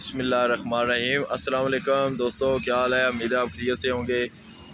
बिस्मिल्लाहिर्रहमानिर्रहीम। अस्सलाम वालेकुम दोस्तों, क्या हाल है? उम्मीद है आप खैरियत से होंगे।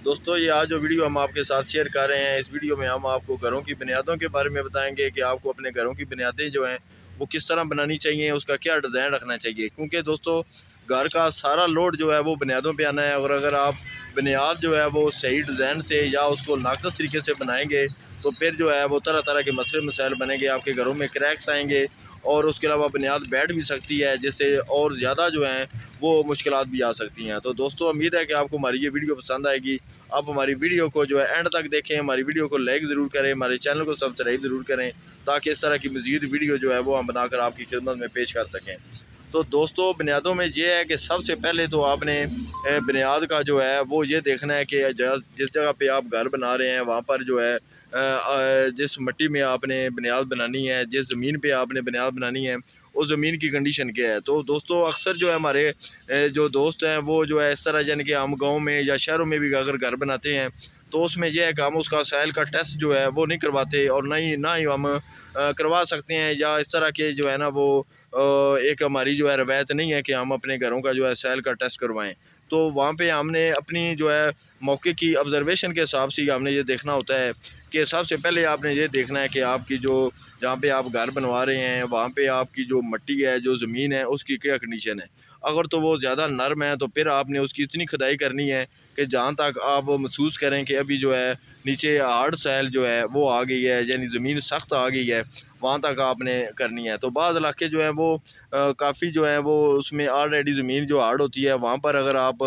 दोस्तों, ये आज जो वीडियो हम आपके साथ शेयर कर रहे हैं, इस वीडियो में हम आपको घरों की बुनियादों के बारे में बताएंगे कि आपको अपने घरों की बुनियादें जो हैं वो किस तरह बनानी चाहिए, उसका क्या डिज़ाइन रखना चाहिए। क्योंकि दोस्तों, घर का सारा लोड जो है वो बुनियादों पे आना है, और अगर आप बुनियाद जो है वो सही डिज़ाइन से या उसको नाक़िस तरीके से बनाएंगे तो फिर जो है वो तरह तरह के मसले मसाइल बनेंगे, आपके घरों में क्रैक्स आएंगे और उसके अलावा बुनियाद बैठ भी सकती है, जिससे और ज़्यादा जो हैं वो मुश्किलात भी आ सकती हैं। तो दोस्तों, उम्मीद है कि आपको हमारी ये वीडियो पसंद आएगी। आप हमारी वीडियो को जो है एंड तक देखें, हमारी वीडियो को लाइक ज़रूर करें, हमारे चैनल को सब्सक्राइब ज़रूर करें, ताकि इस तरह की मज़ीद वीडियो जो है वो हम बनाकर आपकी खिदमत में पेश कर सकें। तो दोस्तों, बुनियादों में ये है कि सबसे पहले तो आपने बुनियाद का जो है वो ये देखना है कि जिस जगह पे आप घर बना रहे हैं वहाँ पर जो है जिस मिट्टी में आपने बुनियाद बनानी है, जिस ज़मीन पे आपने बुनियाद बनानी है, उस ज़मीन की कंडीशन क्या है। तो दोस्तों, अक्सर जो है हमारे जो दोस्त हैं वो जो है इस तरह, यानी कि हम गाँव में या शहरों में भी अगर घर बनाते हैं तो उसमें यह है कि हम उसका सॉइल का टेस्ट जो है वो नहीं करवाते, और ना ही हम करवा सकते हैं, या इस तरह के जो है ना वो एक हमारी जो है रवायत नहीं है कि हम अपने घरों का जो है सॉइल का टेस्ट करवाएं। तो वहाँ पे हमने अपनी जो है मौके की ऑब्ज़र्वेशन के हिसाब से हमने ये देखना होता है कि सबसे पहले आपने ये देखना है कि आपकी जो जहाँ पे आप घर बनवा रहे हैं वहाँ पे आपकी जो मिट्टी है, जो ज़मीन है, उसकी क्या कंडीशन है। अगर तो वो ज़्यादा नरम है तो फिर आपने उसकी इतनी खुदाई करनी है कि जहाँ तक आप महसूस करें कि अभी जो है नीचे हार्ड सैल जो है वो आ गई है, यानी ज़मीन सख्त आ गई है, वहाँ तक आपने करनी है। तो बाज़ इलाके जो हैं वो काफ़ी जो है वो उसमें ऑलरेडी ज़मीन जो हार्ड होती है, वहाँ पर अगर आप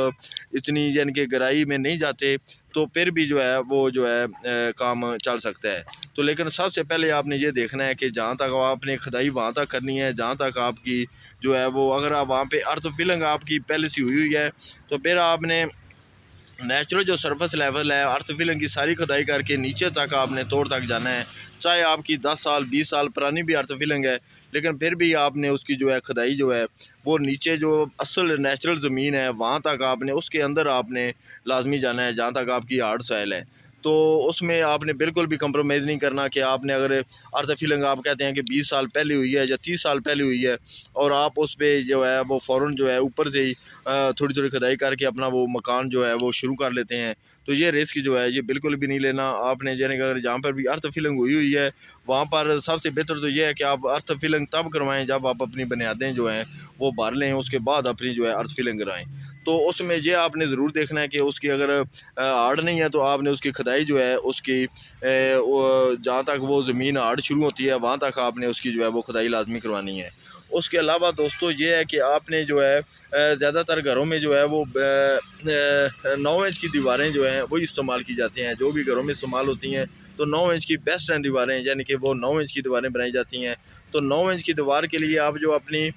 इतनी यानी कि गहराई में नहीं जाते तो फिर भी जो है वो जो है काम चल सकता है। तो लेकिन सबसे पहले आपने ये देखना है कि जहाँ तक आपने खुदाई वहाँ तक करनी है, जहाँ तक आपकी जो है वो, अगर आप वहाँ पे अर्थ फिलिंग आपकी पहले से हुई हुई है तो फिर आपने नेचुरल जो सरफेस लेवल है, अर्थ फिलिंग की सारी खुदाई करके नीचे तक आपने तोड़ तक जाना है। चाहे आपकी 10 साल 20 साल पुरानी भी अर्थ फिलिंग है, लेकिन फिर भी आपने उसकी जो है खुदाई जो है वो नीचे जो असल नेचुरल ज़मीन है वहाँ तक आपने, उसके अंदर आपने लाजमी जाना है जहाँ तक आपकी हार्ड सॉइल है। तो उसमें आपने बिल्कुल भी कंप्रोमाइज़ नहीं करना कि आपने अगर अर्थ फिलिंग आप कहते हैं कि 20 साल पहले हुई है या 30 साल पहले हुई है और आप उस पे जो है वो फ़ौरन जो है ऊपर से ही थोड़ी थोड़ी खुदाई करके अपना वो मकान जो है वो शुरू कर लेते हैं, तो ये रिस्क जो है ये बिल्कुल भी नहीं लेना आपने। यानी कि अगर जहाँ पर भी अर्थ फिलिंग हुई हुई है वहाँ पर सबसे बेहतर तो ये है कि आप अर्थ फिलिंग तब करवाएं जब आप अपनी बुनियादें जो हैं वो भर लें, उसके बाद अपनी जो है अर्थ फिलिंग कराएं। तो उसमें ये आपने ज़रूर देखना है कि उसकी अगर हार्ड नहीं है तो आपने उसकी खुदाई जो है उसकी जहाँ तक वो ज़मीन हार्ड शुरू होती है वहाँ तक आपने उसकी जो है वो खुदाई लाजमी करवानी है। उसके अलावा दोस्तों, ये है कि आपने जो है ज़्यादातर घरों में जो है वो 9 इंच की दीवारें जो हैं वही इस्तेमाल की जाती हैं, जो भी घरों में इस्तेमाल होती हैं। तो 9 इंच की बेस्ट हैं दीवारें, यानी कि वो 9 इंच की दीवारें बनाई जाती हैं। तो 9 इंच की दीवार के लिए आप जो अपनी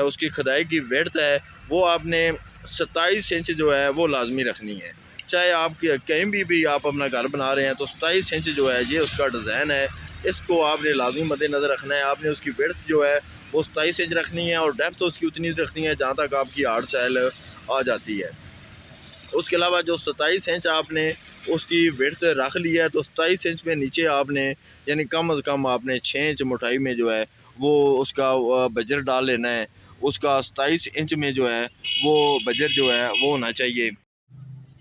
उसकी खुदाई की विड्थ है वो आपने 27 इंच जो है वो लाजमी रखनी है। चाहे आप कहीं भी आप अपना घर बना रहे हैं तो 27 इंच जो है ये उसका डिज़ाइन है, इसको आपने लाजमी मद्देनज़र रखना है। आपने उसकी विड्थ जो है वो 27 इंच रखनी है और डेप्थ उसकी उतनी रखनी है जहाँ तक आपकी हार्ड सैल आ जाती है। उसके अलावा जो 27 इंच आपने उसकी विड्थ रख लिया है तो 27 इंच में नीचे आपने यानी कम अज़ कम आपने 6 इंच मोटाई में जो है वो उसका बजर डाल लेना है। उसका 27 इंच में जो है वो बजर जो है वो होना चाहिए।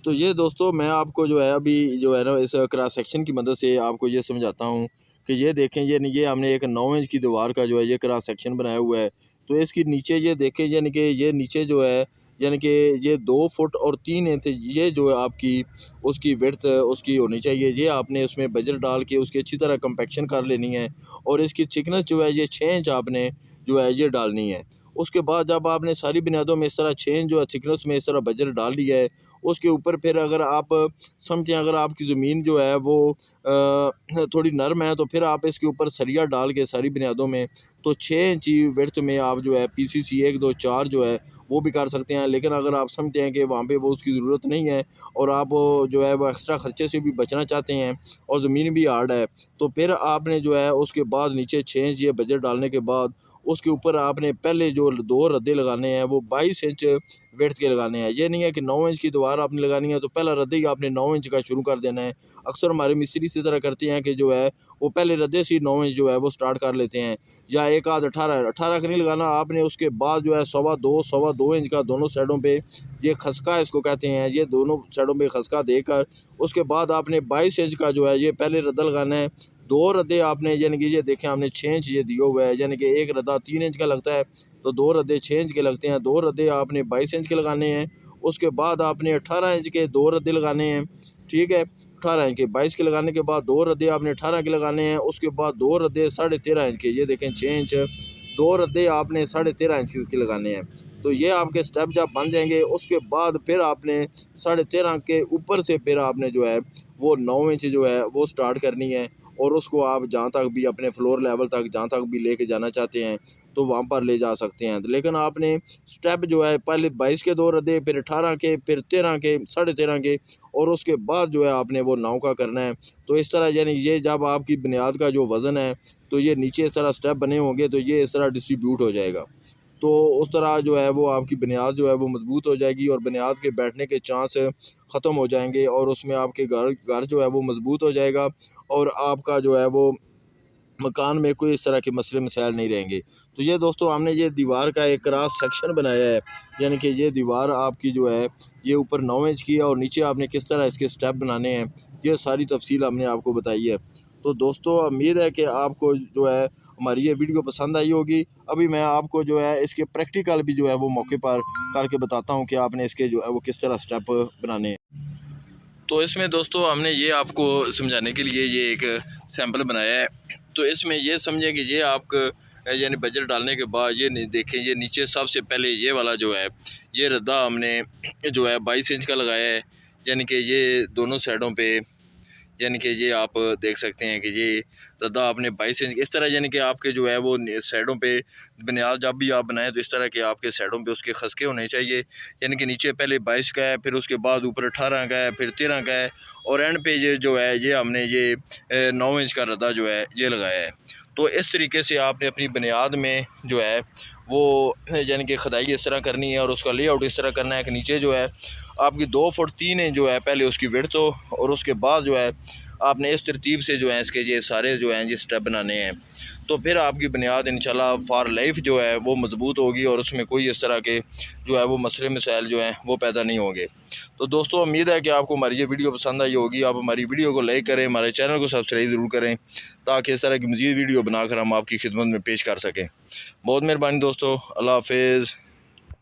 तो ये दोस्तों, मैं आपको जो है अभी जो है ना इस क्रॉस सेक्शन की मदद से आपको ये समझाता हूँ कि ये देखें, ये हमने एक 9 इंच की दीवार का जो है ये क्रॉस सेक्शन बनाया हुआ है। तो इसकी नीचे ये देखें, यानी कि ये नीचे जो है यानी कि ये 2 फुट और 3 इंच ये जो है आपकी उसकी विड्थ उसकी होनी चाहिए। ये आपने उसमें बजर डाल के उसकी अच्छी तरह कम्पेक्शन कर लेनी है, और इसकी थिकनेस जो है ये 6 इंच आपने जो है ये डालनी है। उसके बाद जब आपने सारी बुनियादों में इस तरह 6 इंच जो है थिकनेस में इस तरह बजर डाल दिया है, उसके ऊपर फिर अगर आप समझें अगर आपकी ज़मीन जो है वो थोड़ी नरम है तो फिर आप इसके ऊपर सरिया डाल के सारी बुनियादों में तो 6 इंची विड्थ में आप जो है पीसीसी 1 2 4 जो है वो भी कर सकते हैं। लेकिन अगर आप समझते हैं कि वहाँ पे वो उसकी ज़रूरत नहीं है और आप जो है वो एक्स्ट्रा ख़र्चे से भी बचना चाहते हैं और ज़मीन भी हार्ड है, तो फिर आपने जो है उसके बाद नीचे 6 इंच ये बजट डालने के बाद उसके ऊपर आपने पहले जो 2 रद्दे लगाने हैं वो 22 इंच विड्थ के लगाने हैं। ये नहीं है कि 9 इंच की दीवार आपने लगानी है तो पहला रद्दा ही आपने 9 इंच का शुरू कर देना है। अक्सर हमारे मिस्त्री इसी तरह करते हैं कि जो है वो पहले रद्दे से ही 9 इंच जो है वो स्टार्ट कर लेते हैं, या एक आध 18 का नहीं लगाना आपने। उसके बाद जो है सवा दो इंच का दोनों साइडों पे ये खसका इसको कहते हैं, ये दोनों साइडों पे खसका देकर उसके बाद आपने 22 इंच का जो है ये पहले रद्दा लगाना है। 2 रद्दे आपने यानी कि ये देखें हमने 6 इंच ये दिया हुआ है, यानी कि एक रद्दा 3 इंच का लगता है तो 2 रद्दे 6 इंच के लगते हैं। 2 रद्दे आपने 22 इंच के लगाने हैं। उसके बाद आपने 18 इंच के 2 रद्दे लगाने हैं, ठीक है। 18 इंच के 22 के लगाने के बाद 2 रद्दे आपने 18 के लगाने हैं। उसके बाद 2 रद्दे 13.5 इंच के, ये देखें 6 इंच, 2 रद्दे आपने 13.5 इंच के लगाने हैं। तो ये आपके स्टेप जब बन जाएंगे उसके बाद फिर आपने 13.5 के ऊपर से फिर आपने जो है वो 9 इंच जो है वो स्टार्ट करनी है, और उसको आप जहाँ तक भी अपने फ्लोर लेवल तक जहाँ तक भी लेके जाना चाहते हैं तो वहाँ पर ले जा सकते हैं। लेकिन आपने स्टेप जो है पहले 22 के 2 रद्दे, फिर 18 के, फिर 13 के, 13.5 के, और उसके बाद जो है आपने वो 9 का करना है। तो इस तरह यानी ये जब आपकी बुनियाद का जो वज़न है तो ये नीचे इस तरह स्टेप बने होंगे तो ये इस तरह डिस्ट्रीब्यूट हो जाएगा। तो उस तरह जो है वो आपकी बुनियाद जो है वो मज़बूत हो जाएगी और बुनियाद के बैठने के चांस ख़त्म हो जाएंगे, और उसमें आपके घर जो है वो मज़बूत हो जाएगा, और आपका जो है वो मकान में कोई इस तरह के मसले मसाइल नहीं रहेंगे। तो ये दोस्तों हमने ये दीवार का एक क्रॉस सेक्शन बनाया है, यानी कि ये दीवार आपकी जो है ये ऊपर 9 इंच की है और नीचे आपने किस तरह इसके स्टेप बनाने हैं ये सारी तफसील हमने आपको बताई है। तो दोस्तों उम्मीद है कि आपको जो है हमारी ये वीडियो पसंद आई होगी। अभी मैं आपको जो है इसके प्रैक्टिकल भी जो है वो मौके पर करके बताता हूँ कि आपने इसके जो है वो किस तरह स्टेप बनाने हैं। तो इसमें दोस्तों हमने ये आपको समझाने के लिए ये एक सैंपल बनाया है। तो इसमें ये समझें कि ये आप यानी बजट डालने के बाद ये नहीं देखें, ये नीचे सबसे पहले ये वाला जो है ये रद्दा हमने जो है 22 इंच का लगाया है, यानी कि ये दोनों साइडों पे, यानी कि ये आप देख सकते हैं कि ये रद्दा आपने 22 इंच इस तरह, यानी कि आपके जो है वो साइडों पे बुनियाद जब भी आप बनाएं तो इस तरह के आपके साइडों पे उसके खसके होने चाहिए। यानी कि नीचे पहले 22 का है, फिर उसके बाद ऊपर 18 का है, फिर 13 का है, और एंड पे ये जो है ये हमने ये 9 इंच का रद्दा जो है ये लगाया है। तो इस तरीके से आपने अपनी बुनियाद में जो है वो यानी कि खुदाई इस तरह करनी है और उसका लेआउट इस तरह करना है कि नीचे जो है आपकी 2 फुट 3 इंच जो है पहले उसकी विड्थ हो, और उसके बाद जो है आपने इस तरतीब से जो है इसके ये सारे जो हैं ये स्टेप बनाने हैं। तो फिर आपकी बुनियाद इंशाल्लाह फॉर लाइफ जो है वो मज़बूत होगी और उसमें कोई इस तरह के जो है वो मसले मसाइल जो हैं वो पैदा नहीं होंगे। तो दोस्तों उम्मीद है कि आपको हमारी ये वीडियो पसंद आई होगी। आप हमारी वीडियो को लाइक करें, हमारे चैनल को सब्सक्राइब ज़रूर करें ताकि इस तरह की मज़ीद वीडियो बनाकर हम आपकी खिदमत में पेश कर सकें। बहुत मेहरबानी दोस्तों, अल्लाह हाफिज़।